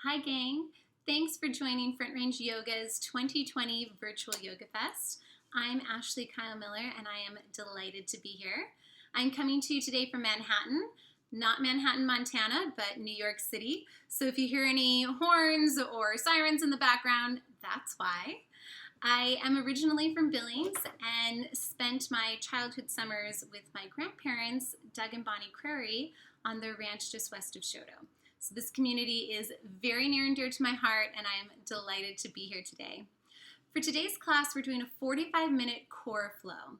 Hi gang, thanks for joining Front Range Yoga's 2020 Virtual Yoga Fest. I'm Ashley Kyle Miller and I am delighted to be here. I'm coming to you today from Manhattan, not Manhattan, Montana, but New York City. So if you hear any horns or sirens in the background, that's why. I am originally from Billings and spent my childhood summers with my grandparents, Doug and Bonnie Crary, on their ranch just west of Choteau. So this community is very near and dear to my heart, and I am delighted to be here today. For today's class, we're doing a 45-minute core flow,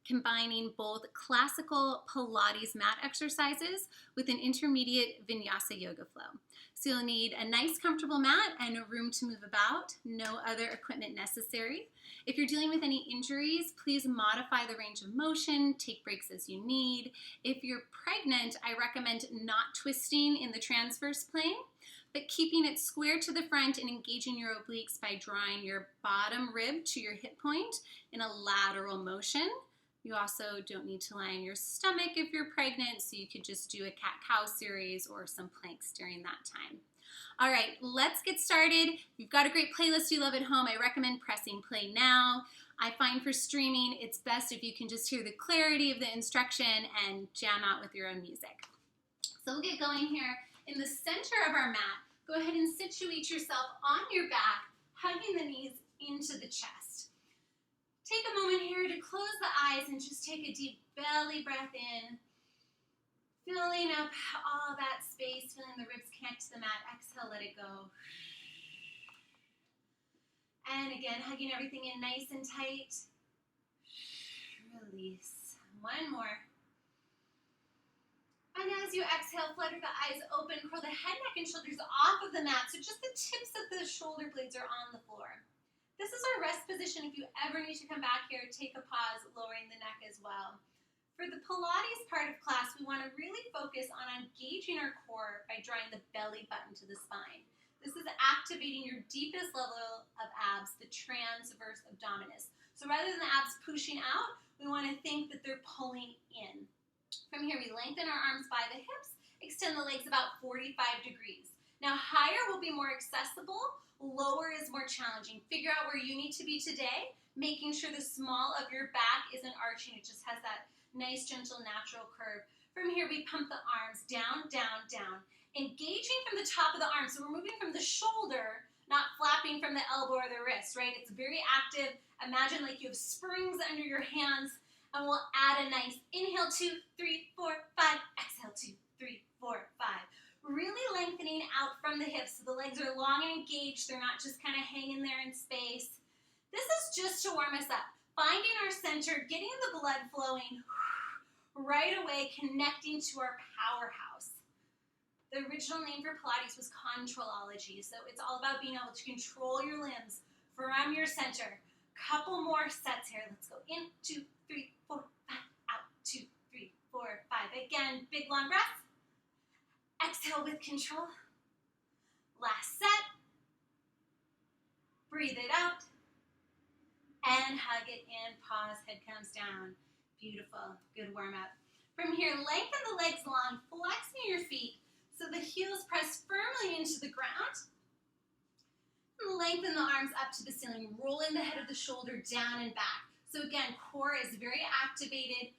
combining both classical Pilates mat exercises with an intermediate vinyasa yoga flow. So you'll need a nice comfortable mat and a room to move about, no other equipment necessary. If you're dealing with any injuries, please modify the range of motion, take breaks as you need. If you're pregnant, I recommend not twisting in the transverse plane, but keeping it square to the front and engaging your obliques by drawing your bottom rib to your hip point in a lateral motion. You also don't need to lie on your stomach if you're pregnant, so you could just do a cat-cow series or some planks during that time. All right, let's get started. You've got a great playlist you love at home. I recommend pressing play now. I find for streaming, it's best if you can just hear the clarity of the instruction and jam out with your own music. So we'll get going here. In the center of our mat, go ahead and situate yourself on your back, hugging the knees into the chest. Take a moment here to close the eyes and just take a deep belly breath in, filling up all that space, feeling the ribs connect to the mat. Exhale, let it go. And again, hugging everything in nice and tight. Release. One more. And as you exhale, flutter the eyes open, curl the head, neck, and shoulders off of the mat, so just the tips of the shoulder blades are on the floor. This is our rest position. If you ever need to come back here, take a pause, lowering the neck as well. For the Pilates part of class, we want to really focus on engaging our core by drawing the belly button to the spine. This is activating your deepest level of abs, the transverse abdominis. So rather than the abs pushing out, we want to think that they're pulling in. From here, we lengthen our arms by the hips, extend the legs about 45 degrees. Now, higher will be more accessible, lower is more challenging. Figure out where you need to be today, making sure the small of your back isn't arching. It just has that nice, gentle, natural curve. From here, we pump the arms down, down, down, engaging from the top of the arm. So we're moving from the shoulder, not flapping from the elbow or the wrist, right? It's very active. Imagine like you have springs under your hands, and we'll add a nice inhale, 2, 3, 4, 5, exhale, 2, 3, 4, 5. Really lengthening out from the hips so the legs are long and engaged. They're not just kind of hanging there in space. This is just to warm us up. Finding our center, getting the blood flowing right away, connecting to our powerhouse. The original name for Pilates was controlology, so it's all about being able to control your limbs from your center. Couple more sets here. Let's go in, 2, 3, 4, 5, out, 2, 3, 4, 5. Again, big long breaths. Exhale with control. Last set. Breathe it out. And hug it in. Pause. Head comes down. Beautiful. Good warm up. From here, lengthen the legs long. Flexing your feet so the heels press firmly into the ground. And lengthen the arms up to the ceiling. Rolling the head of the shoulder down and back. So again, core is very activated.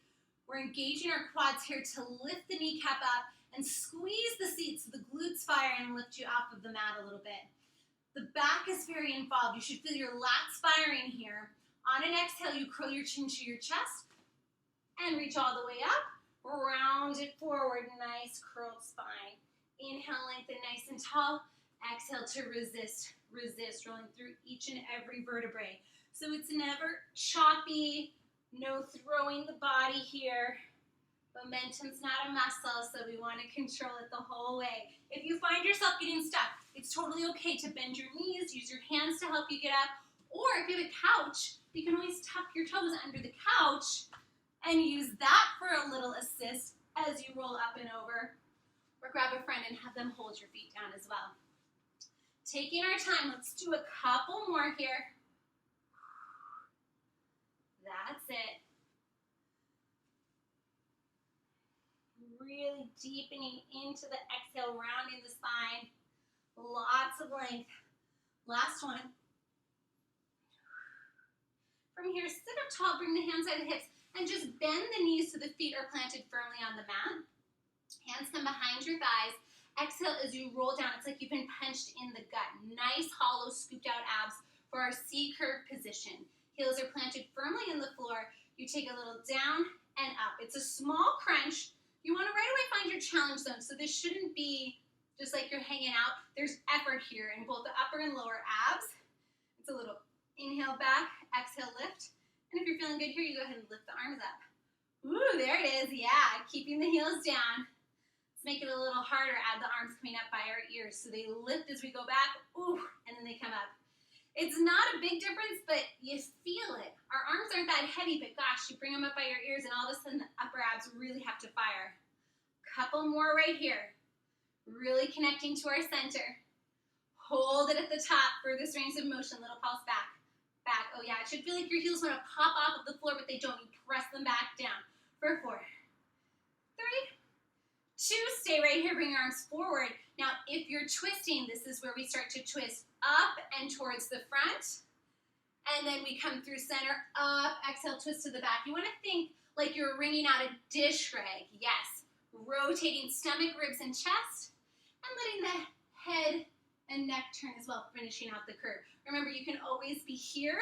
We're engaging our quads here to lift the kneecap up and squeeze the seat so the glutes fire and lift you off of the mat a little bit. The back is very involved. You should feel your lats firing here. On an exhale, you curl your chin to your chest and reach all the way up. Round it forward, nice curled spine. Inhale, lengthen nice and tall. Exhale to resist, rolling through each and every vertebrae. So it's never choppy, no throwing the body here. Momentum's not a muscle, so we want to control it the whole way. If you find yourself getting stuck, it's totally okay to bend your knees, use your hands to help you get up, or if you have a couch, you can always tuck your toes under the couch and use that for a little assist as you roll up and over, or grab a friend and have them hold your feet down as well. Taking our time, let's do a couple more here. That's it. Really deepening into the exhale, rounding the spine. Lots of length. Last one. From here, sit up tall, bring the hands by the hips, and just bend the knees so the feet are planted firmly on the mat. Hands come behind your thighs. Exhale as you roll down. It's like you've been punched in the gut. Nice, hollow, scooped out abs for our C-curve position. Heels are planted firmly in the floor. You take a little down and up. It's a small crunch. You want to right away find your challenge zone. So this shouldn't be just like you're hanging out. There's effort here in both the upper and lower abs. It's a little inhale back, exhale lift. And if you're feeling good here, you go ahead and lift the arms up. Ooh, there it is. Yeah, keeping the heels down. Let's make it a little harder. Add the arms coming up by our ears. So they lift as we go back. Ooh, and then they come up. It's not a big difference, but you feel it. Our arms aren't that heavy, but gosh, you bring them up by your ears and all of a sudden the upper abs really have to fire. Couple more right here. Really connecting to our center. Hold it at the top, furthest range of motion, little pulse back. Back, oh yeah, it should feel like your heels want to pop off of the floor, but they don't. You press them back down. For 4, 3, 2, stay right here, bring your arms forward. Now, if you're twisting, this is where we start to twist up and towards the front. And then we come through center, up, exhale, twist to the back. You want to think like you're wringing out a dish rag. Yes. Rotating stomach, ribs, and chest. And letting the head and neck turn as well, finishing out the curve. Remember, you can always be here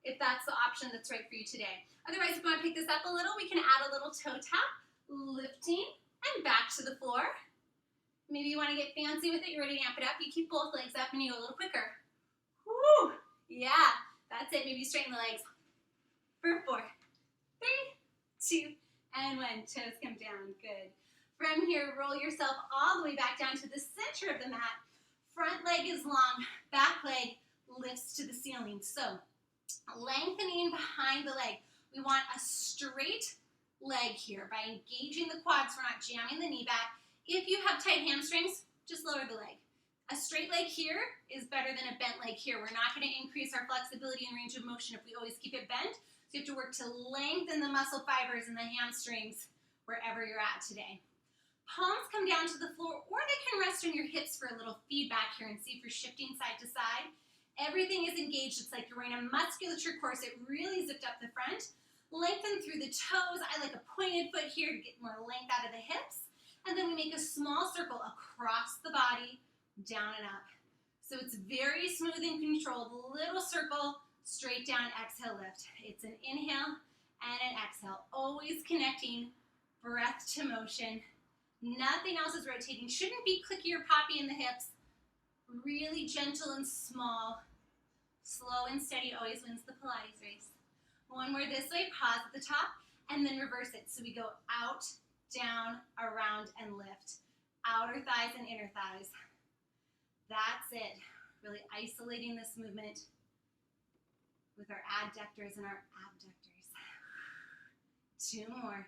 if that's the option that's right for you today. Otherwise, if you want to pick this up a little, we can add a little toe tap, lifting, and back to the floor. Maybe you want to get fancy with it. You're ready to amp it up. You keep both legs up and you go a little quicker. Woo! Yeah, that's it. Maybe you straighten the legs. For 4, 3, 2, and 1. Toes come down. Good. From here, roll yourself all the way back down to the center of the mat. Front leg is long. Back leg lifts to the ceiling. So, lengthening behind the leg. We want a straight leg here. By engaging the quads, we're not jamming the knee back. If you have tight hamstrings, just lower the leg. A straight leg here is better than a bent leg here. We're not going to increase our flexibility and range of motion if we always keep it bent. So you have to work to lengthen the muscle fibers and the hamstrings wherever you're at today. Palms come down to the floor, or they can rest on your hips for a little feedback here and see if you're shifting side to side. Everything is engaged. It's like you're wearing a musculature corset, really zipped up the front. Lengthen through the toes. I like a pointed foot here to get more length out of the hips. And then we make a small circle across the body, down and up. So it's very smooth and controlled. Little circle, straight down, exhale, lift. It's an inhale and an exhale. Always connecting breath to motion. Nothing else is rotating. Shouldn't be clicky or poppy in the hips. Really gentle and small. Slow and steady always wins the Pilates race. One more this way, pause at the top, and then reverse it. So we go out, down, around, and lift. Outer thighs and inner thighs. That's it. Really isolating this movement with our adductors and our abductors. 2 more.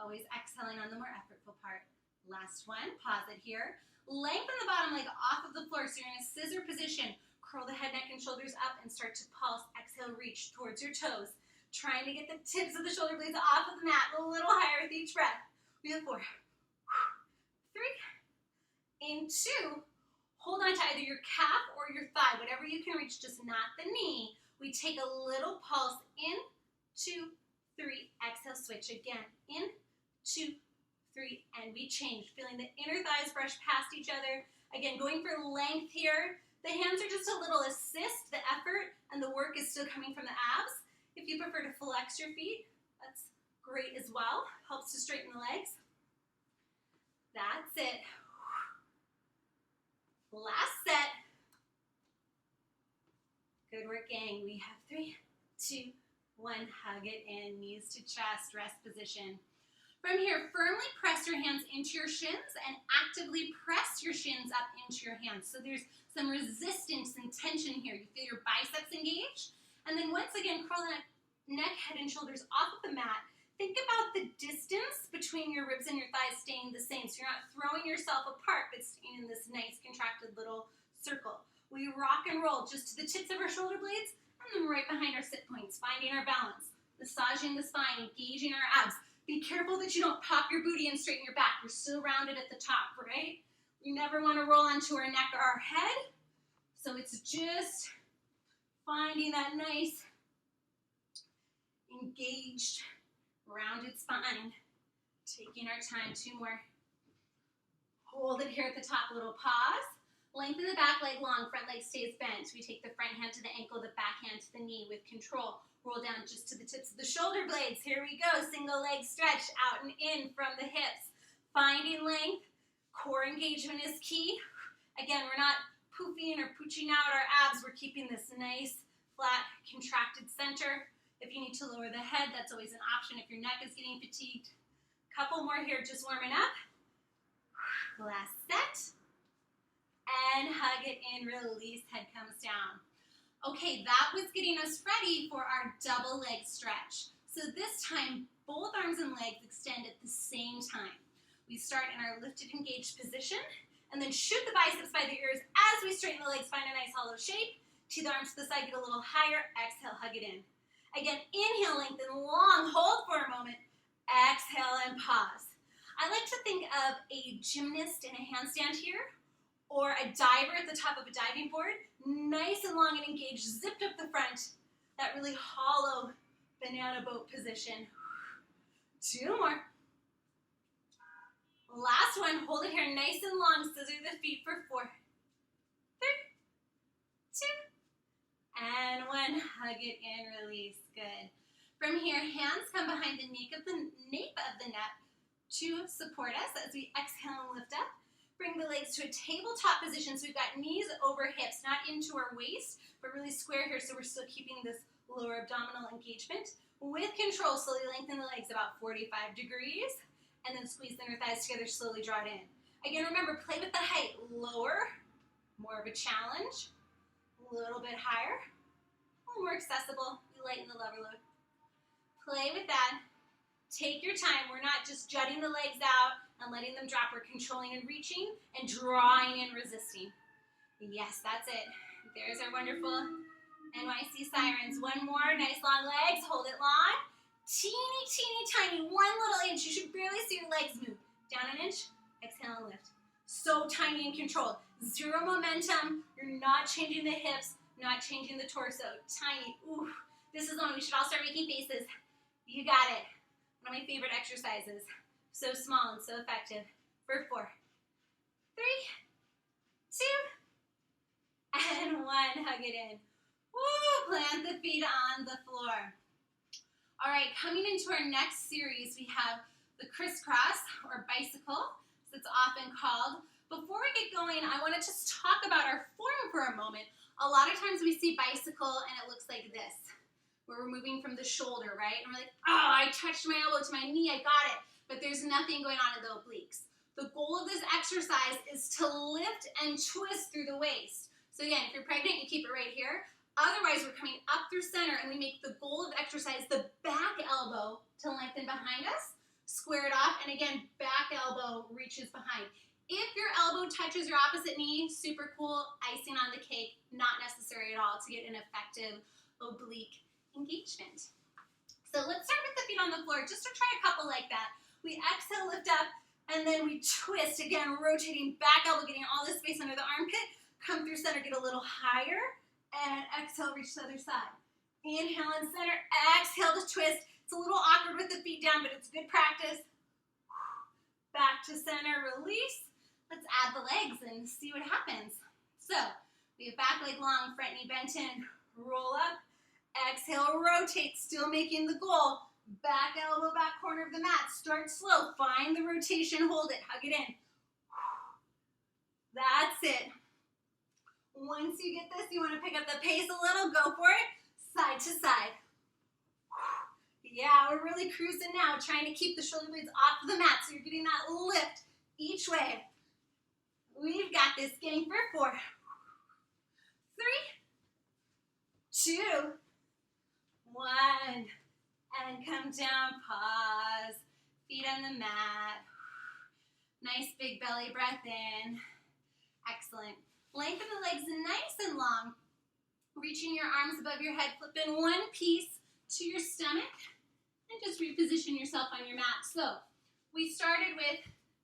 Always exhaling on the more effortful part. Last one, pause it here. Lengthen the bottom leg off of the floor so you're in a scissor position. Curl the head, neck, and shoulders up and start to pulse. Exhale, reach towards your toes. Trying to get the tips of the shoulder blades off of the mat a little higher with each breath. We have 4, 3, and 2. Hold on to either your calf or your thigh, whatever you can reach, just not the knee. We take a little pulse in, 2, 3, exhale, switch again. In, 2, 3, and we change. Feeling the inner thighs brush past each other. Again, going for length here. The hands are just a little assist, the effort, and the work is still coming from the abs. If you prefer to flex your feet, that's great as well. Helps to straighten the legs. That's it. Last set. Good work, gang. We have 3, 2, 1. Hug it in, knees to chest, rest position. From here, firmly press your hands into your shins and actively press your shins up into your hands. So there's some resistance and tension here. You feel your biceps engaged. And then once again, curl the neck, head, and shoulders off of the mat. Think about the distance between your ribs and your thighs staying the same. So you're not throwing yourself apart, but staying in this nice contracted little circle. We rock and roll just to the tips of our shoulder blades and then right behind our sit points, finding our balance, massaging the spine, engaging our abs. Be careful that you don't pop your booty and straighten your back. You're still rounded at the top, right? You never want to roll onto our neck or our head. So it's just finding that nice, engaged, rounded spine. Taking our time, 2 more. Hold it here at the top, little pause. Lengthen the back leg long, front leg stays bent. We take the front hand to the ankle, the back hand to the knee with control. Roll down just to the tips of the shoulder blades. Here we go, single leg stretch, out and in from the hips. Finding length, core engagement is key. Again, we're not poofing or pooching out our abs. We're keeping this nice, flat, contracted center. If you need to lower the head, that's always an option if your neck is getting fatigued. Couple more here, just warming up. Last set. And hug it in, release, head comes down. Okay, that was getting us ready for our double leg stretch. So this time, both arms and legs extend at the same time. We start in our lifted, engaged position, and then shoot the biceps by the ears as we straighten the legs, find a nice hollow shape. Tee the arms to the side, get a little higher. Exhale, hug it in. Again, inhale, lengthen long, hold for a moment. Exhale and pause. I like to think of a gymnast in a handstand here, or a diver at the top of a diving board, nice and long and engaged, zipped up the front, that really hollow banana boat position. 2 more. Last one, hold it here nice and long, scissor the feet for 4, 3, 2, and 1. Hug it in, release, good. From here, hands come behind the nape of the neck to support us as we exhale and lift up. Bring the legs to a tabletop position, so we've got knees over hips, not into our waist, but really square here, so we're still keeping this lower abdominal engagement. With control, slowly lengthen the legs about 45 degrees, and then squeeze the inner thighs together, slowly draw it in. Again, remember, play with the height. Lower, more of a challenge, a little bit higher, a little more accessible. We lighten the lever load. Play with that. Take your time. We're not just jutting the legs out and letting them drop. We're controlling and reaching and drawing and resisting. Yes, that's it. There's our wonderful NYC sirens. 1 more. Nice long legs. Hold it long. Teeny, teeny, tiny. 1 little inch. You should barely see your legs move. Down an inch. Exhale and lift. So tiny and controlled. 0 momentum. You're not changing the hips. Not changing the torso. Tiny. Ooh. This is one we should all start making faces. You got it. One of my favorite exercises. So small and so effective. For 4, 3, 2, and 1. Hug it in. Woo! Plant the feet on the floor. All right, coming into our next series, we have the crisscross or bicycle, as it's often called. Before we get going, I want to just talk about our form for a moment. A lot of times we see bicycle and it looks like this, where we're moving from the shoulder, right? And we're like, oh, I touched my elbow to my knee, I got it. But there's nothing going on in the obliques. The goal of this exercise is to lift and twist through the waist. So again, if you're pregnant, you keep it right here. Otherwise, we're coming up through center and we make the goal of exercise the back elbow to lengthen behind us, square it off, and again, back elbow reaches behind. If your elbow touches your opposite knee, super cool, icing on the cake, not necessary at all to get an effective oblique engagement. So let's start with the feet on the floor, just to try a couple like that. We exhale, lift up, and then we twist, again, rotating back elbow, getting all this space under the armpit. Come through center, get a little higher, and exhale, reach to the other side. Inhale in center, exhale to twist. It's a little awkward with the feet down, but it's good practice. Back to center, release. Let's add the legs and see what happens. So, we have back leg long, front knee bent in, roll up, exhale, rotate, still making the goal. Back elbow, back corner of the mat. Start slow. Find the rotation. Hold it. Hug it in. That's it. Once you get this, you want to pick up the pace a little. Go for it. Side to side. Yeah, we're really cruising now. Trying to keep the shoulder blades off the mat so you're getting that lift each way. We've got this, gang, for 4, 3, 2, 1. And come down, pause, feet on the mat. Nice big belly breath in. Excellent. Lengthen the legs nice and long. Reaching your arms above your head, flip in one piece to your stomach, and just reposition yourself on your mat. So we started with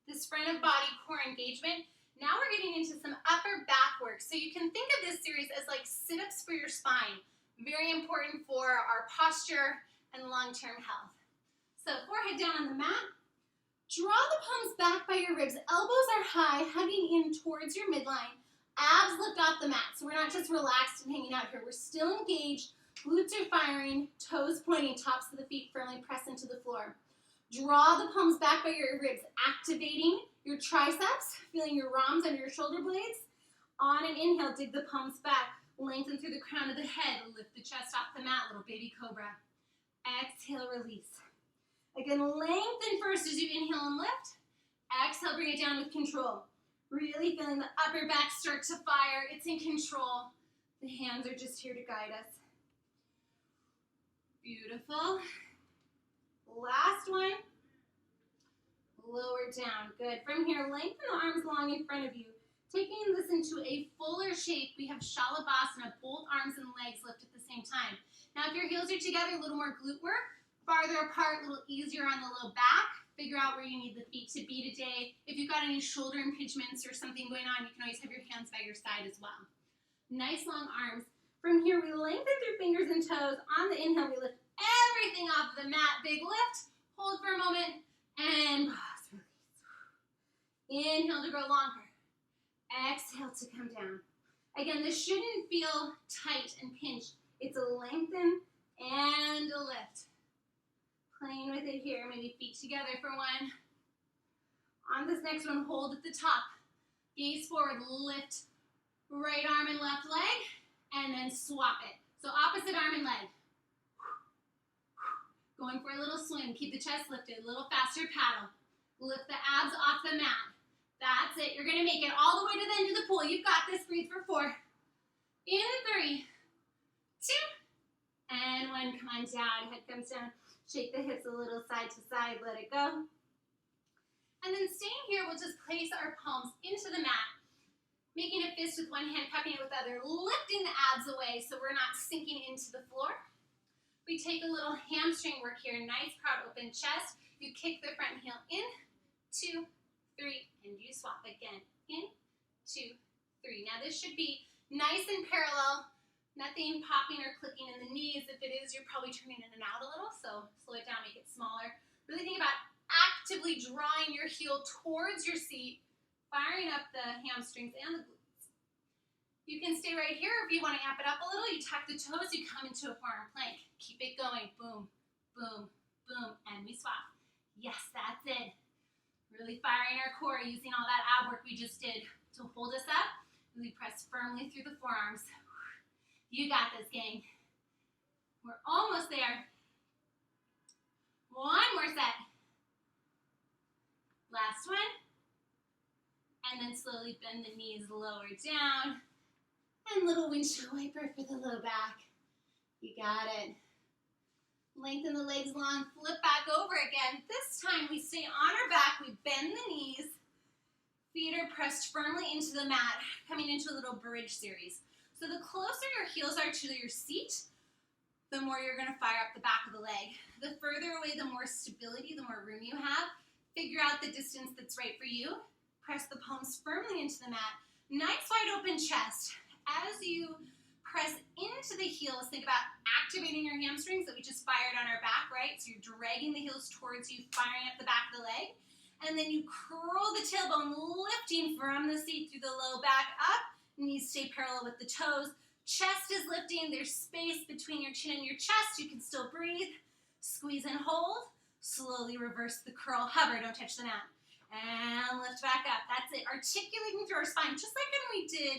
this front of body core engagement. Now we're getting into some upper back work. So you can think of this series as like sit-ups for your spine. Very important for our posture and long-term health. So forehead down on the mat. Draw the palms back by your ribs. Elbows are high, hugging in towards your midline. Abs lift off the mat. So we're not just relaxed and hanging out here. We're still engaged. Glutes are firing, toes pointing, tops of the feet firmly press into the floor. Draw the palms back by your ribs, activating your triceps, feeling your ROMs under your shoulder blades. On an inhale, dig the palms back. Lengthen through the crown of the head. Lift the chest off the mat, little baby cobra. Exhale, release. Again, lengthen first as you inhale and lift. Exhale, bring it down with control. Really feeling the upper back start to fire. It's in control. The hands are just here to guide us. Beautiful. Last one. Lower down. Good. From here, lengthen the arms long in front of you. Taking this into a fuller shape, we have Shalabhasana, both arms and legs lift at the same time. Now, if your heels are together, a little more glute work. Farther apart, a little easier on the low back. Figure out where you need the feet to be today. If you've got any shoulder impingements or something going on, you can always have your hands by your side as well. Nice long arms. From here, we lengthen through fingers and toes. On the inhale, we lift everything off the mat. Big lift. Hold for a moment. And pause, release. Inhale to grow longer. Exhale to come down. Again, this shouldn't feel tight and pinched. It's a lengthen and a lift. Playing with it here. Maybe feet together for one. On this next one, hold at the top. Gaze forward. Lift right arm and left leg. And then swap it. So opposite arm and leg. Going for a little swim. Keep the chest lifted. A little faster paddle. Lift the abs off the mat. That's it. You're going to make it all the way to the end of the pool. You've got this. Breathe for 4. In 3, 2, and 1. Come on down. Head comes down. Shake the hips a little side to side. Let it go. And then staying here, we'll just place our palms into the mat. Making a fist with one hand, cupping it with the other. Lifting the abs away so we're not sinking into the floor. We take a little hamstring work here. Nice, proud, open chest. You kick the front heel in, 2, 3, and you swap again. In, 2, 3. Now this should be nice and parallel. Nothing popping or clicking in the knees. If it is, you're probably turning in and out a little, so slow it down, make it smaller. Really think about actively drawing your heel towards your seat, firing up the hamstrings and the glutes. You can stay right here. If you want to amp it up a little, you tuck the toes, you come into a forearm plank. Keep it going. Boom, boom, boom, and we swap. Yes, that's it. Really firing our core, using all that ab work we just did to hold us up. Really press firmly through the forearms. You got this, gang. We're almost there. One more set. Last one. And then slowly bend the knees lower down. And little windshield wiper for the low back. You got it. Lengthen the legs long, flip back over again. This time we stay on our back, we bend the knees. Feet are pressed firmly into the mat, coming into a little bridge series. So the closer your heels are to your seat, the more you're gonna fire up the back of the leg. The further away, the more stability, the more room you have. Figure out the distance that's right for you. Press the palms firmly into the mat. Nice wide open chest. As you press into the heels, think about activating your hamstrings that we just fired on our back, right? So you're dragging the heels towards you, firing up the back of the leg. And then you curl the tailbone, lifting from the seat through the low back up. Knees stay parallel with the toes. Chest is lifting. There's space between your chin and your chest. You can still breathe. Squeeze and hold. Slowly reverse the curl. Hover, don't touch the mat. And lift back up. That's it. Articulating through our spine, just like when we did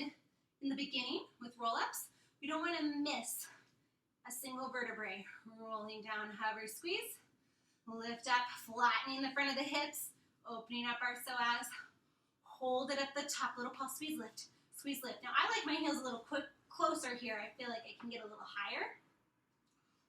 in the beginning with roll-ups. We don't want to miss a single vertebrae. Rolling down, hover, squeeze. Lift up, flattening the front of the hips. Opening up our psoas. Hold it at the top. Little pulse, squeeze, lift. Squeeze, lift. Now, I like my heels a little closer here. I feel like I can get a little higher.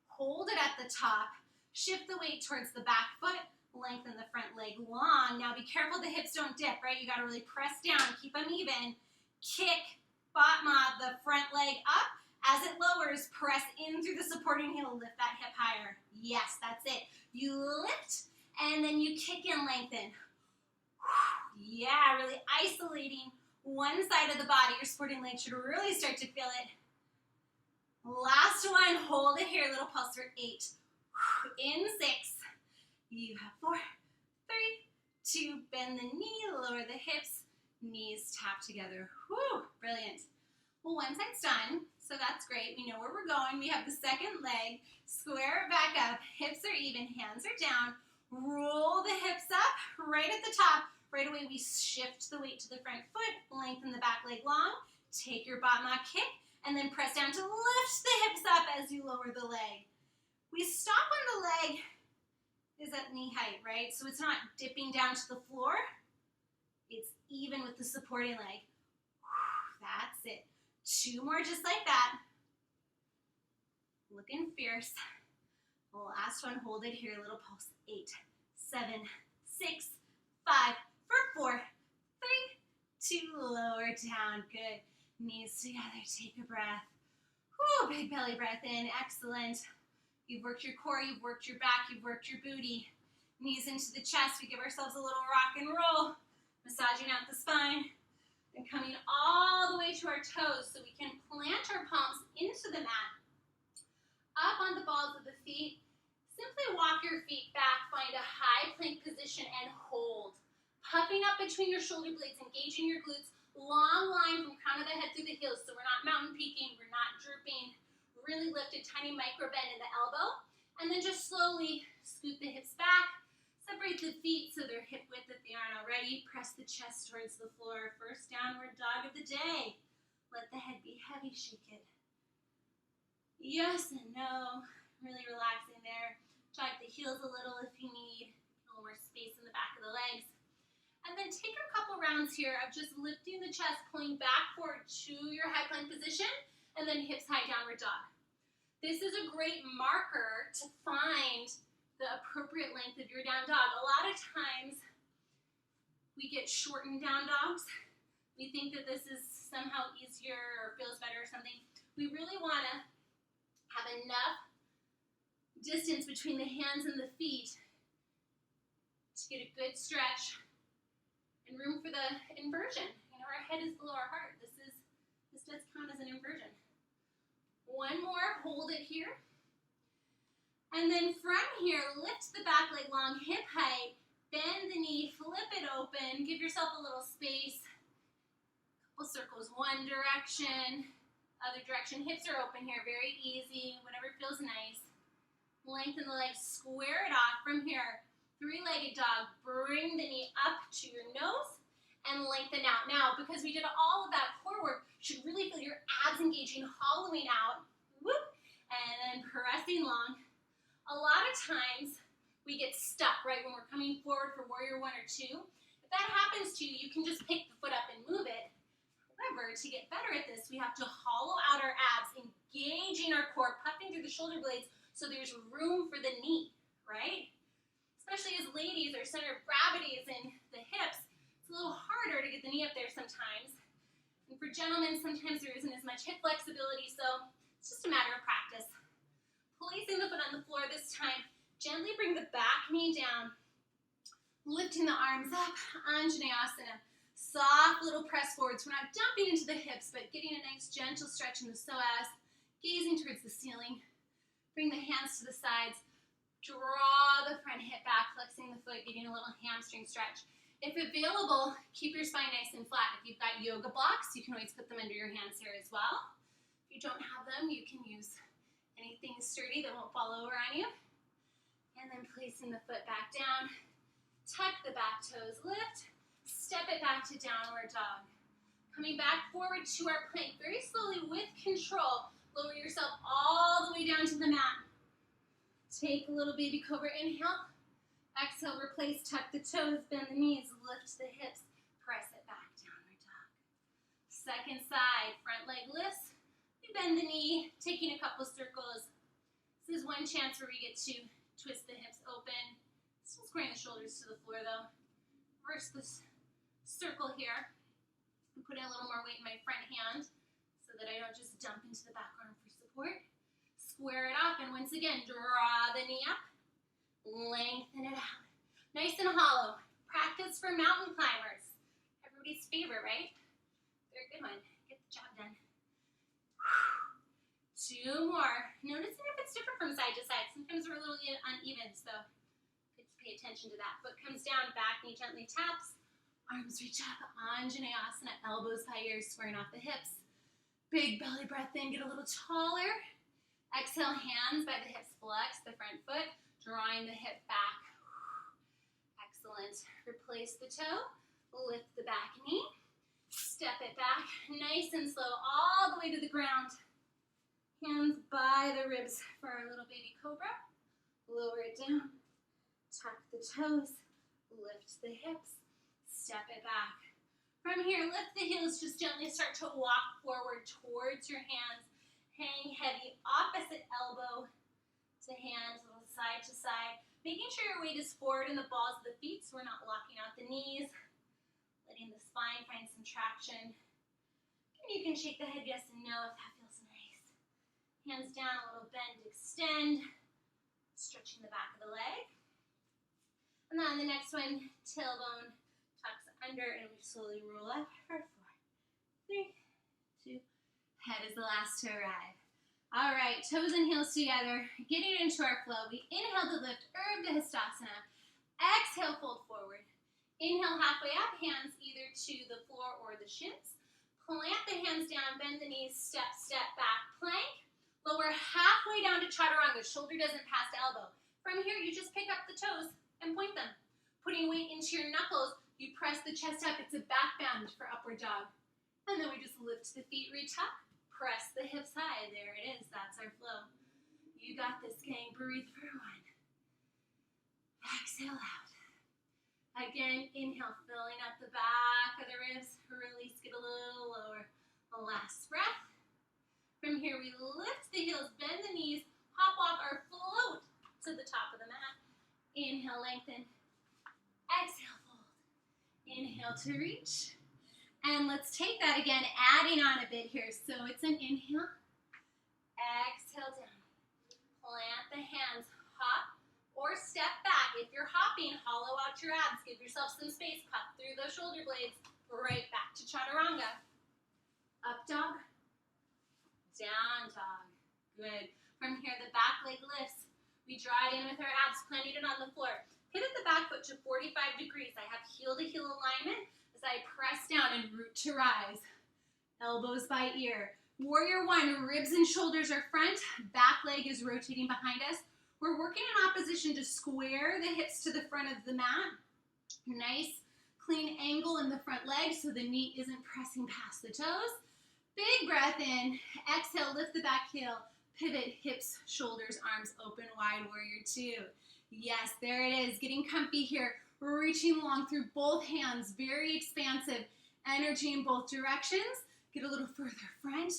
Hold it at the top. Shift the weight towards the back foot. Lengthen the front leg long. Now, be careful the hips don't dip, right? You got to really press down. Keep them even. Kick, bottom of the front leg up. As it lowers, press in through the supporting heel. Lift that hip higher. Yes, that's it. You lift, and then you kick and lengthen. Yeah, really isolating one side of the body. Your supporting leg should really start to feel it. Last one, hold it here, little pulse for 8. In 6, you have 4, 3, 2, bend the knee, lower the hips, knees tap together. Whew, brilliant. Well, one side's done, so that's great. We know where we're going. We have the second leg. Square it back up, hips are even, hands are down. Roll the hips up, right at the top. Right away, we shift the weight to the front foot, lengthen the back leg long, take your bottom out kick, and then press down to lift the hips up as you lower the leg. We stop when the leg is at knee height, right? So it's not dipping down to the floor. It's even with the supporting leg. That's it. 2 more just like that. Looking fierce. Last one, hold it here, little pulse. 8, 7, 6, 5, for 4, 3, 2, lower down. Good. Knees together, take a breath. Whew, big belly breath in, excellent. You've worked your core, you've worked your back, you've worked your booty. Knees into the chest, we give ourselves a little rock and roll. Massaging out the spine. And coming all the way to our toes so we can plant our palms into the mat. Up on the balls of the feet. Simply walk your feet back, find a high plank position and hold. Puffing up between your shoulder blades, engaging your glutes. Long line from crown of the head through the heels, so we're not mountain peaking, we're not drooping. Really lift a tiny micro bend in the elbow. And then just slowly scoot the hips back. Separate the feet so they're hip width if they aren't already. Press the chest towards the floor. First downward dog of the day. Let the head be heavy, shake it. Yes and no. Really relaxing there. Jog the heels a little if you need. A little more space in the back of the legs. And then take a couple rounds here of just lifting the chest, pulling back forward to your high plank position, and then hips high downward dog. This is a great marker to find the appropriate length of your down dog. A lot of times we get shortened down dogs. We think that this is somehow easier or feels better or something. We really want to have enough distance between the hands and the feet to get a good stretch and room for the inversion. You know, our head is below our heart. This does count as an inversion. One more, hold it here. And then from here, lift the back leg long, hip height, bend the knee, flip it open, give yourself a little space. Couple circles, one direction, other direction. Hips are open here, very easy, whatever feels nice. Lengthen the legs, square it off from here. 3-legged dog, bring the knee up to your nose and lengthen out. Now, because we did all of that core work, you should really feel your abs engaging, hollowing out, whoop, and then pressing long. A lot of times we get stuck, right, when we're coming forward for warrior 1 or 2. If that happens to you, you can just pick the foot up and move it. However, to get better at this, we have to hollow out our abs, engaging our core, puffing through the shoulder blades so there's room for the knee, right? Especially as ladies, our center of gravity is in the hips. It's a little harder to get the knee up there sometimes. And for gentlemen, sometimes there isn't as much hip flexibility, so it's just a matter of practice. Placing the foot on the floor this time, gently bring the back knee down, lifting the arms up, Anjaneyasana. Soft little press forwards. We're not dumping into the hips, but getting a nice gentle stretch in the psoas, gazing towards the ceiling. Bring the hands to the sides. Draw the front hip back, flexing the foot, getting a little hamstring stretch. If available, keep your spine nice and flat. If you've got yoga blocks, you can always put them under your hands here as well. If you don't have them, you can use anything sturdy that won't fall over on you. And then placing the foot back down. Tuck the back toes, lift. Step it back to downward dog. Coming back forward to our plank. Very slowly with control. Lower yourself all the way down to the mat. Take a little baby cobra inhale. Exhale, replace, tuck the toes, bend the knees, lift the hips, press it back, downward dog. Second side, front leg lifts. We bend the knee, taking a couple circles. This is one chance where we get to twist the hips open. Still squaring the shoulders to the floor though. Reverse this circle here. I'm putting a little more weight in my front hand so that I don't just dump into the back arm for support. Square it off, and once again, draw the knee up, lengthen it out. Nice and hollow. Practice for mountain climbers. Everybody's favorite, right? Good one. Get the job done. 2 more. Noticing if it's different from side to side. Sometimes we're a little uneven, so good to pay attention to that. Foot comes down, back knee gently taps. Arms reach up, Anjaneyasana, elbows by ears, squaring off the hips. Big belly breath in, get a little taller. Exhale, hands by the hips, flex the front foot, drawing the hip back. Excellent. Replace the toe, lift the back knee, step it back, nice and slow, all the way to the ground. Hands by the ribs for our little baby cobra. Lower it down, tuck the toes, lift the hips, step it back. From here, lift the heels, just gently start to walk forward towards your hands. Hang heavy, opposite elbow to hand, little side to side. Making sure your weight is forward in the balls of the feet so we're not locking out the knees. Letting the spine find some traction. And you can shake the head yes and no if that feels nice. Hands down, a little bend, extend. Stretching the back of the leg. And then the next one, tailbone tucks under and we slowly roll up for 4, 3, 2. Head is the last to arrive. All right, toes and heels together, getting into our flow. We inhale to lift, Urdhva Hastasana. Exhale, fold forward. Inhale, halfway up, hands either to the floor or the shins. Plant the hands down, bend the knees, step, step back, plank. Lower halfway down to Chaturanga, shoulder doesn't pass to elbow. From here, you just pick up the toes and point them. Putting weight into your knuckles, you press the chest up. It's a back bend for upward dog. And then we just lift the feet, reach up. Press the hips high. There it is. That's our flow. You got this, gang. Breathe for 1. Exhale out. Again, inhale, filling up the back of the ribs. Release, get a little lower. The last breath. From here, we lift the heels, bend the knees, hop off or float to the top of the mat. Inhale, lengthen. Exhale, fold. Inhale to reach. And let's take that again, adding on a bit here. So it's an inhale, exhale down. Plant the hands, hop or step back. If you're hopping, hollow out your abs. Give yourself some space, puff through those shoulder blades. Right back to Chaturanga. Up dog, down dog. Good. From here, the back leg lifts. We draw it in with our abs, planting it on the floor. Pivot the back foot to 45 degrees. I have heel to heel alignment. I press down and root to rise. Elbows by ear. Warrior 1, ribs and shoulders are front. Back leg is rotating behind us. We're working in opposition to square the hips to the front of the mat. Nice, clean angle in the front leg so the knee isn't pressing past the toes. Big breath in. Exhale, lift the back heel. Pivot, hips, shoulders, arms open wide, Warrior 2. Yes, there it is. Getting comfy here. Reaching long through both hands, very expansive energy in both directions. Get a little further front,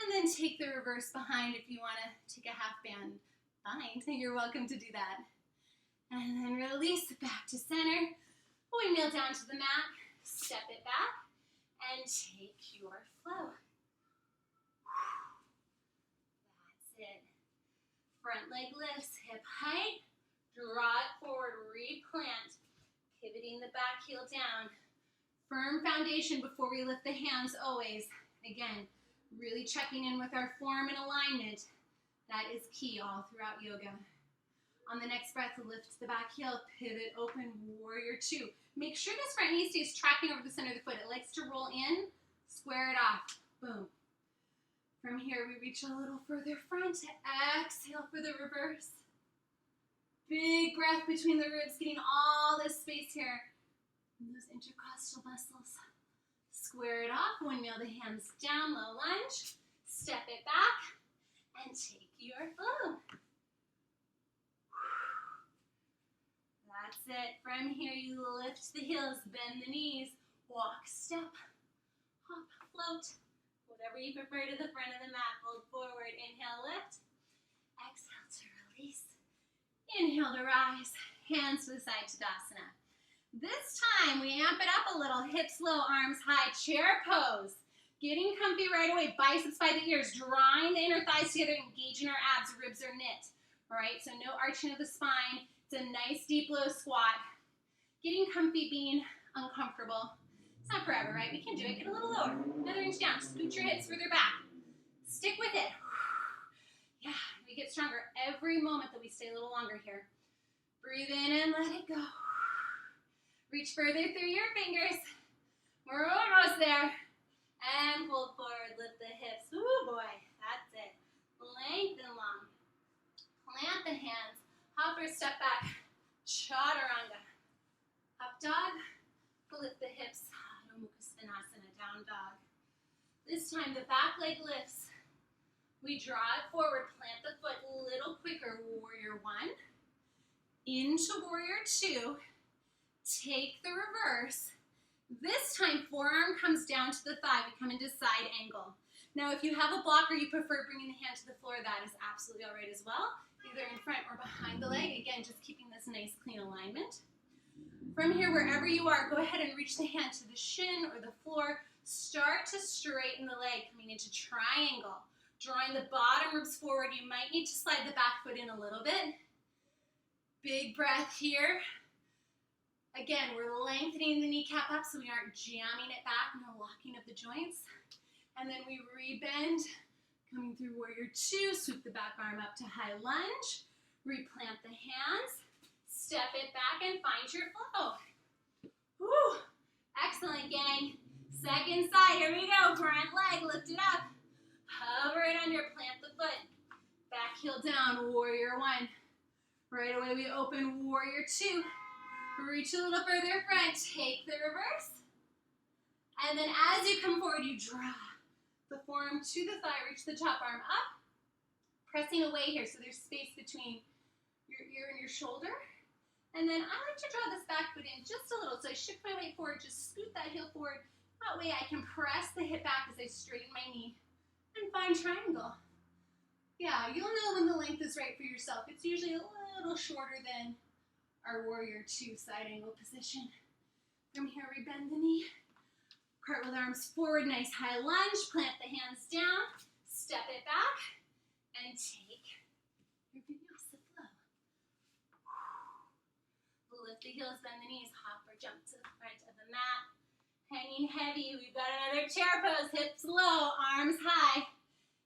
and then take the reverse behind if you want to take a half band bind. You're welcome to do that. And then release back to center. Windmill down to the mat, step it back, and take your flow. That's it. Front leg lifts, hip height, draw it forward, replant. Pivoting the back heel down. Firm foundation before we lift the hands always. Again, really checking in with our form and alignment. That is key all throughout yoga. On the next breath, lift the back heel, pivot, open, Warrior 2. Make sure this front knee stays tracking over the center of the foot. It likes to roll in, square it off, boom. From here, we reach a little further front. Exhale for the reverse. Big breath between the ribs, getting all this space here. And those intercostal muscles. Square it off, windmill the hands down, low lunge. Step it back, and take your flow. That's it. From here, you lift the heels, bend the knees, walk, step, hop, float. Whatever you prefer to the front of the mat. Fold forward, inhale, lift. Exhale to release. Inhale to rise, hands to the side, Tadasana. This time, we amp it up a little, hips low, arms high, chair pose. Getting comfy right away, biceps by the ears, drawing the inner thighs together, engaging our abs, ribs are knit. All right, so no arching of the spine. It's a nice deep low squat. Getting comfy, being uncomfortable. It's not forever, right? We can do it. Get a little lower. Another inch down. Scoot your hips further back. Stick with it. Yeah, we get stronger every moment that we stay a little longer here. Breathe in and let it go. Reach further through your fingers. We're almost there. And pull forward, lift the hips. Ooh, boy, that's it. Lengthen long. Plant the hands. Hop or step back. Chaturanga. Up dog. Lift the hips. Adho Mukha Svanasana, down dog. This time the back leg lifts. We draw it forward. Plant the foot a little quicker. Warrior one. Into warrior two. Take the reverse. This time, forearm comes down to the thigh. We come into side angle. Now, if you have a block or you prefer bringing the hand to the floor, that is absolutely all right as well. Either in front or behind the leg. Again, just keeping this nice, clean alignment. From here, wherever you are, go ahead and reach the hand to the shin or the floor. Start to straighten the leg, coming into triangle. Drawing the bottom ribs forward. You might need to slide the back foot in a little bit. Big breath here. Again, we're lengthening the kneecap up so we aren't jamming it back, no locking of the joints. And then we rebend, coming through warrior two, sweep the back arm up to high lunge, replant the hands, step it back and find your flow. Woo! Excellent, gang. Second side, here we go. Front leg, lift it up. Hover it under, plant the foot. Back heel down, warrior one. Right away we open warrior two. Reach a little further front, take the reverse. And then as you come forward, you draw the forearm to the thigh, reach the top arm up. Pressing away here, so there's space between your ear and your shoulder. And then I like to draw this back foot in just a little. So I shift my weight forward, just scoot that heel forward. That way I can press the hip back as I straighten my knee and find triangle. Yeah, you'll know when the length is right for yourself. It's usually a little shorter than our warrior two side angle position. From here, we bend the knee. Cartwheel arms forward, nice high lunge. Plant the hands down. Step it back. And take your vinyasa flow. Lift the heels, bend the knees. Hop or jump to the front of the mat. Hanging heavy. We've got another chair pose. Hips low, arms high.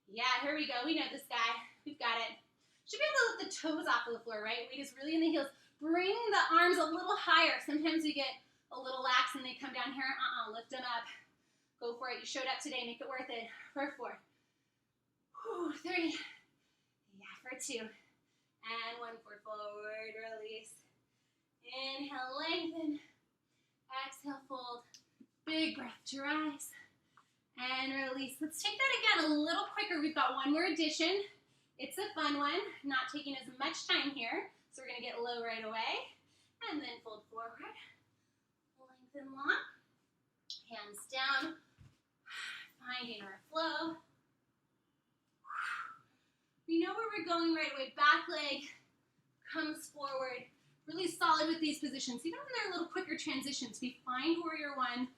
Yeah, here we go. We know this guy. We've got it. Should be able to lift the toes off of the floor, right? Weight is really in the heels. Bring the arms a little higher. Sometimes we get a little lax and they come down here. Lift them up. Go for it. You showed up today. Make it worth it. For 4. 3. Yeah, for 2. And 1 for forward. Release. Inhale, lengthen. Exhale, fold. Big breath to rise. And release. Let's take that again a little quicker. We've got one more addition. It's a fun one. Not taking as much time here. So we're going to get low right away, and then fold forward, lengthen long, hands down, finding our flow. We know where we're going right away. Back leg comes forward, really solid with these positions. Even when they're a little quicker transitions, we find warrior one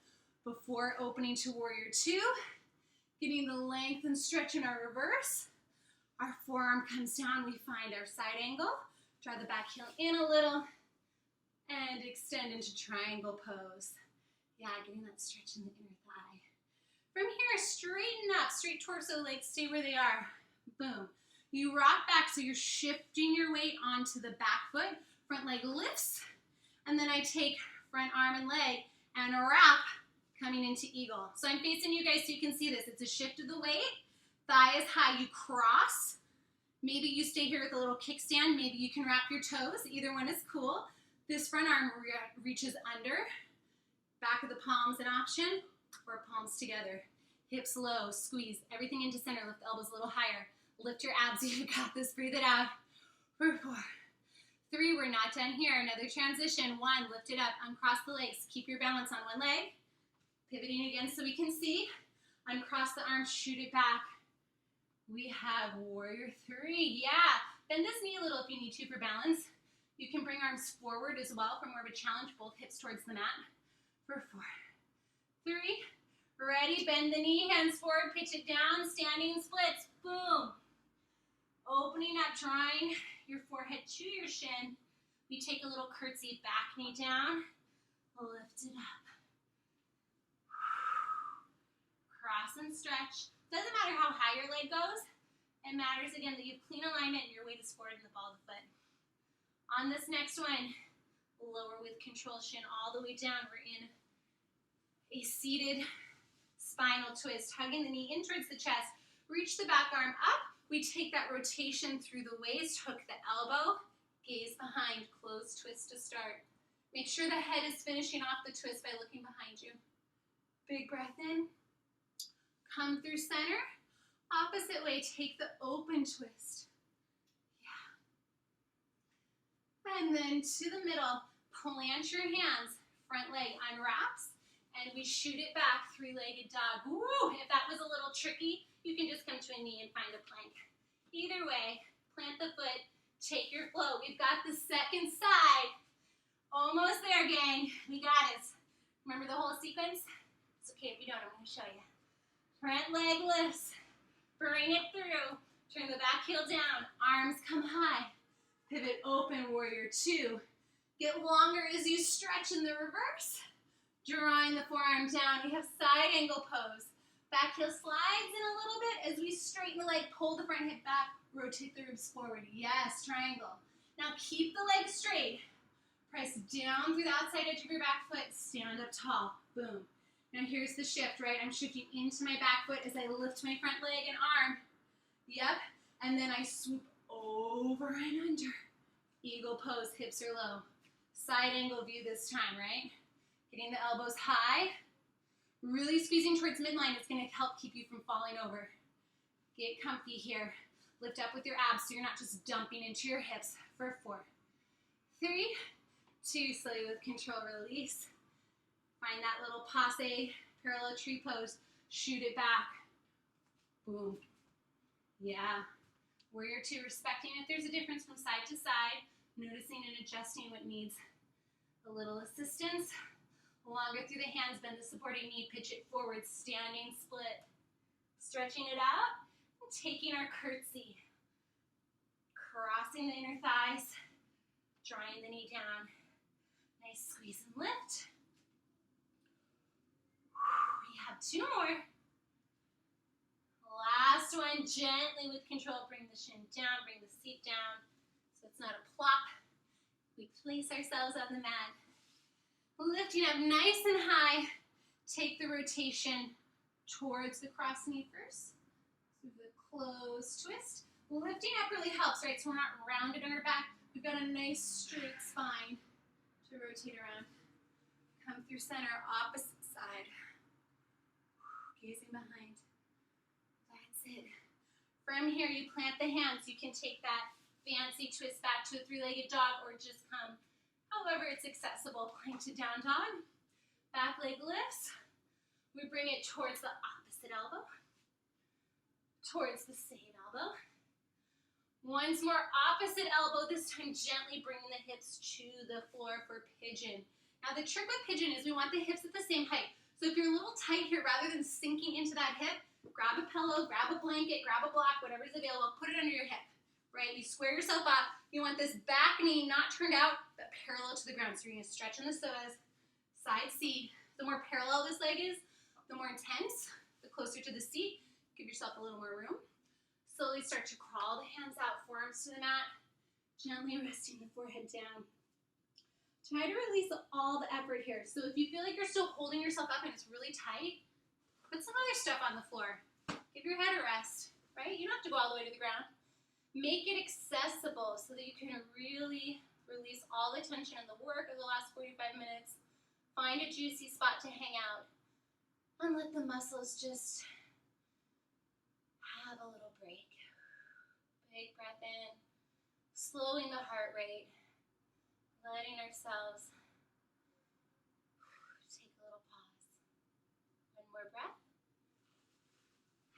before opening to warrior two, getting the length and stretch in our reverse. Our forearm comes down, we find our side angle. Draw the back heel in a little and extend into triangle pose. Yeah, getting that stretch in the inner thigh. From here, straighten up, straight torso, legs stay where they are. Boom. You rock back, so you're shifting your weight onto the back foot. Front leg lifts, and then I take front arm and leg and wrap, coming into eagle. So I'm facing you guys so you can see this. It's a shift of the weight. Thigh is high, you cross. Maybe you stay here with a little kickstand. Maybe you can wrap your toes. Either one is cool. This front arm reaches under. Back of the palms an option, or palms together. Hips low, squeeze. Everything into center. Lift the elbows a little higher. Lift your abs. You got this. Breathe it out. For 4. 3, we're not done here. Another transition. 1, lift it up. Uncross the legs. Keep your balance on one leg. Pivoting again so we can see. Uncross the arms. Shoot it back. We have warrior 3. Yeah. Bend this knee a little if you need to for balance. You can bring arms forward as well for more of a challenge. Both hips towards the mat. For 4. 3. Ready. Bend the knee. Hands forward. Pitch it down. Standing splits. Boom. Opening up. Drawing your forehead to your shin. We take a little curtsy. Back knee down. Lift it up. Cross and stretch. Doesn't matter how high your leg goes. It matters, again, that you have clean alignment and your weight is forward in the ball of the foot. On this next one, lower with control, shin all the way down. We're in a seated spinal twist, hugging the knee in towards the chest. Reach the back arm up. We take that rotation through the waist, hook the elbow, gaze behind, close twist to start. Make sure the head is finishing off the twist by looking behind you. Big breath in. Come through center. Opposite way, take the open twist. And then to the middle, plant your hands, front leg unwraps, and we shoot it back, three-legged dog. Woo! If that was a little tricky, you can just come to a knee and find a plank. Either way, plant the foot, take your flow. We've got the second side. Almost there, gang. We got it. Remember the whole sequence? It's okay if you don't, I'm going to show you. Front leg lifts, bring it through, turn the back heel down, arms come high. Pivot open, warrior two. Get longer as you stretch in the reverse. Drawing the forearm down, we have side angle pose. Back heel slides in a little bit as we straighten the leg, pull the front hip back, rotate the ribs forward. Yes, triangle. Now keep the leg straight. Press down through the outside edge of your back foot, stand up tall, boom. Now here's the shift, right? I'm shifting into my back foot as I lift my front leg and arm. Yep, and then I swoop over and under. Eagle pose, hips are low. Side angle view this time, right? Getting the elbows high. Really squeezing towards midline. It's going to help keep you from falling over. Get comfy here. Lift up with your abs so you're not just dumping into your hips for 4, 3, 2, slowly with control, release. Find that little passe, parallel tree pose. Shoot it back. Boom. Yeah. Warrior two, respecting if there's a difference from side to side, noticing and adjusting what needs a little assistance. Longer through the hands, bend the supporting knee, pitch it forward, standing split. Stretching it out, and taking our curtsy. Crossing the inner thighs, drawing the knee down. Nice squeeze and lift. We have 2 more. Last one, gently with control, bring the shin down, bring the seat down, so it's not a plop. We place ourselves on the mat. Lifting up nice and high, take the rotation towards the cross knee first. So the closed twist. Lifting up really helps, right? So we're not rounded on our back. We've got a nice straight spine to rotate around. Come through center, opposite side. Gazing behind. It. From here, you plant the hands. You can take that fancy twist back to a 3-legged dog or just come however it's accessible. Plank to down dog. Back leg lifts. We bring it towards the opposite elbow. Towards the same elbow. Once more, opposite elbow. This time, gently bringing the hips to the floor for pigeon. Now, the trick with pigeon is we want the hips at the same height. So if you're a little tight here, rather than sinking into that hip, grab a pillow, grab a blanket, grab a block, whatever's available, put it under your hip, right? You square yourself up. You want this back knee not turned out, but parallel to the ground. So you're going to stretch in the psoas, side seat. The more parallel this leg is, the more intense, the closer to the seat. Give yourself a little more room. Slowly start to crawl the hands out, forearms to the mat, gently resting the forehead down. Try to release all the effort here. So if you feel like you're still holding yourself up and it's really tight, put some other stuff on the floor. Give your head a rest, right? You don't have to go all the way to the ground. Make it accessible so that you can really release all the tension and the work of the last 45 minutes. Find a juicy spot to hang out and let the muscles just have a little break. Big breath in, slowing the heart rate, letting ourselves take a little pause. One more breath.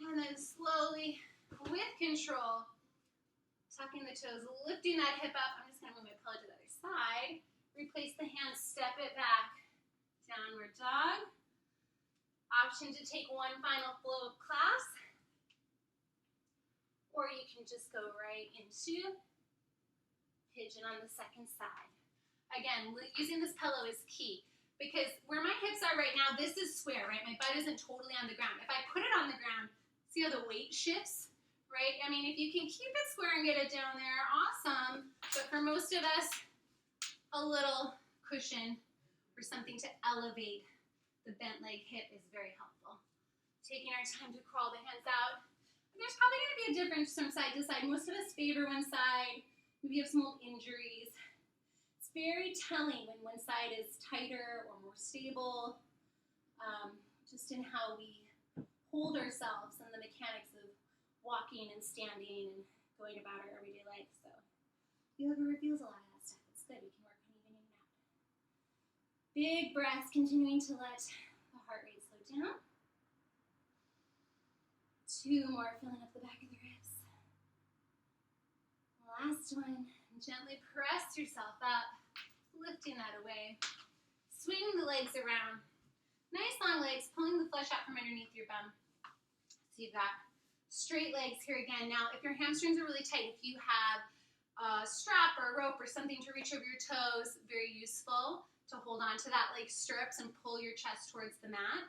And then slowly, with control, tucking the toes, lifting that hip up. I'm just going to move my pillow to the other side. Replace the hands, step it back. Downward dog. Option to take one final flow of class. Or you can just go right into pigeon on the second side. Again, using this pillow is key. because where my hips are right now, this is square, right? My butt isn't totally on the ground. If I put it on the ground, see how the weight shifts, right? I mean, if you can keep it square and get it down there, awesome. But for most of us, a little cushion or something to elevate the bent leg hip is very helpful. Taking our time to crawl the hands out. There's probably going to be a difference from side to side. Most of us favor one side. Maybe you have some old injuries. It's very telling when one side is tighter or more stable, just in how we hold ourselves and the mechanics of walking and standing and going about our everyday life. So yoga reveals a lot of that stuff. It's good. We can work on evening it out. Big breaths, continuing to let the heart rate slow down. 2 more, filling up the back of the ribs. Last one, gently press yourself up, lifting that away. Swing the legs around. Nice long legs, pulling the flesh out from underneath your bum. So you've got straight legs here again. Now, if your hamstrings are really tight, if you have a strap or a rope or something to reach over your toes, very useful to hold on to that like stirrups and pull your chest towards the mat.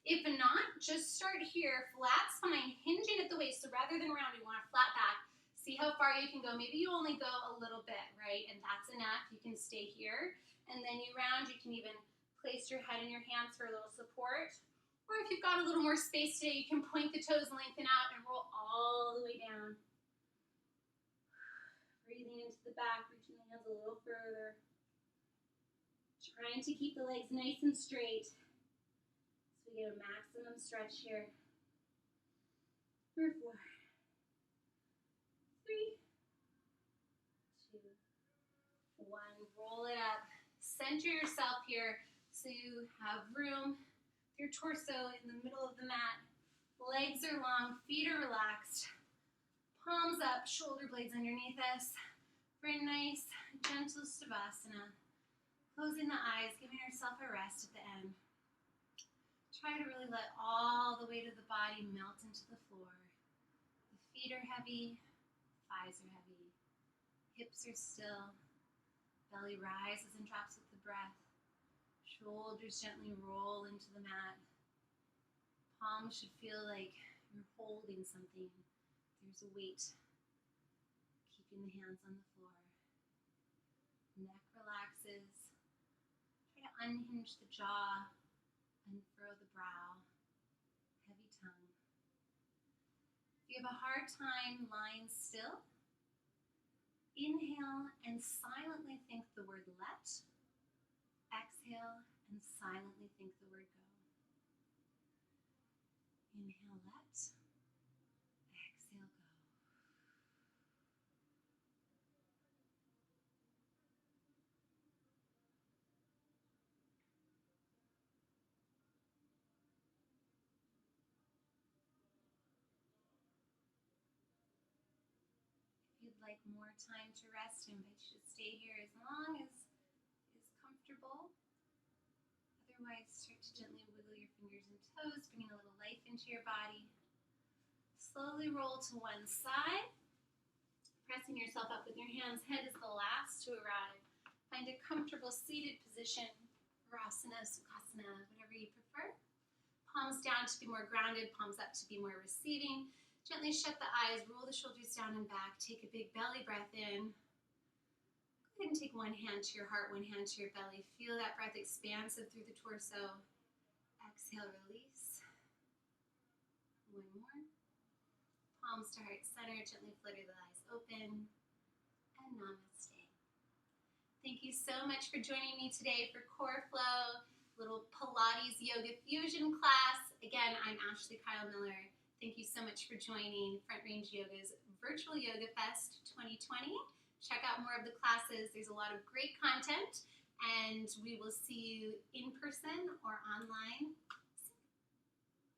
If not, just start here, flat spine, hinging at the waist. So rather than round, you want a flat back. See how far you can go. Maybe you only go a little bit, right? And that's enough. You can stay here. And then you round. You can even place your head in your hands for a little support. Or if you've got a little more space today, you can point the toes, lengthen out, and roll all the way down. Breathing into the back, reaching the hands a little further. Trying to keep the legs nice and straight. So we get a maximum stretch here. 4, 3, 2, 1. Roll it up. Center yourself here so you have room. Your torso in the middle of the mat. Legs are long, feet are relaxed. Palms up, shoulder blades underneath us. For a nice, gentle Savasana. Closing the eyes, giving yourself a rest at the end. Try to really let all the weight of the body melt into the floor. The feet are heavy, thighs are heavy, hips are still, belly rises and drops with the breath. Shoulders gently roll into the mat. Palms should feel like you're holding something. There's a weight keeping the hands on the floor. Neck relaxes. Try to unhinge the jaw. Unfurl the brow, heavy tongue. If you have a hard time lying still, inhale and silently think the word let. Exhale and silently think the word go. Inhale, let. Exhale, go. If you'd like more time to rest, I invite you to stay here as long as is comfortable. Otherwise, start to gently wiggle your fingers and toes, bringing a little life into your body. Slowly roll to one side, pressing yourself up with your hands. Head is the last to arrive. Find a comfortable seated position, Virasana, Sukhasana, whatever you prefer. Palms down to be more grounded, palms up to be more receiving. Gently shut the eyes, roll the shoulders down and back. Take a big belly breath in. Go ahead and take one hand to your heart, one hand to your belly. Feel that breath expansive through the torso. Exhale, release. One more. Palms to heart center, gently flutter the eyes open. And namaste. Thank you so much for joining me today for Core Flow, little Pilates Yoga Fusion class. Again, I'm Ashley Kyle Miller. Thank you so much for joining Front Range Yoga's Virtual Yoga Fest 2020. Check out more of the classes. There's a lot of great content, and we will see you in person or online